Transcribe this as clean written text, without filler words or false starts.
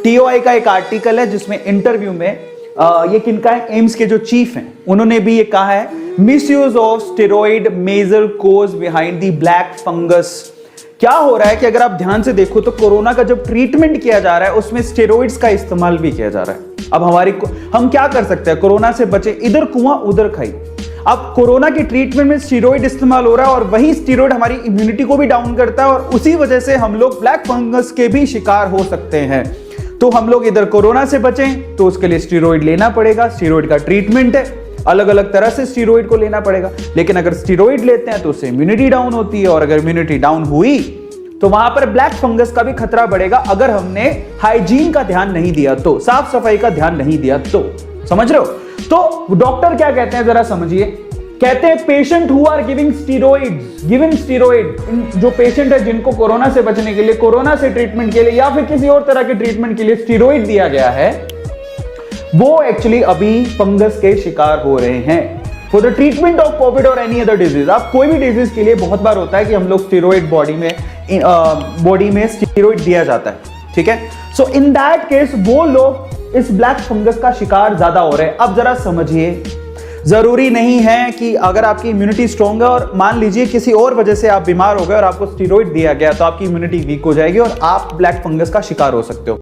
TOI का एक article है जिसमें इंटरव्यू में ये किनका है, एम्स के जो चीफ हैं उन्होंने भी ये कहा है, misuse of steroid major cause behind the black fungus. क्या हो रहा है कि अगर आप ध्यान से देखो तो कोरोना का जब ट्रीटमेंट किया जा रहा है उसमें स्टेरॉइड्स का इस्तेमाल भी किया जा रहा है। अब हम क्या कर सकते हैं, कोरोना से बचे, इधर कुआं उधर खाई। अब कोरोना की ट्रीटमेंट में स्टेरॉइड इस्तेमाल हो रहा है और वही स्टेरॉइड हमारी इम्यूनिटी को भी डाउन करता है और उसी वजह से हम लोग ब्लैक फंगस के भी शिकार हो सकते हैं। तो हम लोग इधर कोरोना से बचें तो उसके लिए स्टेरॉइड लेना पड़ेगा, स्टेरॉइड का ट्रीटमेंट है, अलग अलग तरह से स्टेरॉइड को लेना पड़ेगा। लेकिन अगर स्टेरॉइड लेते हैं तो उससे इम्यूनिटी डाउन होती है और अगर इम्यूनिटी डाउन हुई तो वहां पर ब्लैक फंगस का भी खतरा बढ़ेगा अगर हमने हाइजीन का ध्यान नहीं दिया तो, साफ सफाई का ध्यान नहीं दिया तो। समझ रहे हो? तो डॉक्टर क्या कहते हैं जरा समझिए। कहते हैं patient who are giving steroid, जो पेशेंट है जिनको कोरोना से बचने के लिए, कोरोना से ट्रीटमेंट के लिए या फिर किसी और तरह के ट्रीटमेंट के लिए स्टेरॉइड दिया गया है, वो एक्चुअली अभी फंगस के शिकार हो रहे हैं। For the treatment of Covid और एनी अदर डिजीज, आप कोई भी डिजीज के लिए बहुत बार होता है कि हम लोग स्टेरॉइड बॉडी में स्टेरॉइड दिया जाता है, ठीक है। सो इन दैट केस वो लोग इस ब्लैक फंगस का शिकार ज्यादा हो रहे हैं। अब जरा समझिए, जरूरी नहीं है कि अगर आपकी इम्यूनिटी स्ट्रांग है और मान लीजिए किसी और वजह से आप बीमार हो गए और आपको स्टेरॉइड दिया गया तो आपकी इम्यूनिटी वीक हो जाएगी और आप ब्लैक फंगस का शिकार हो सकते हो।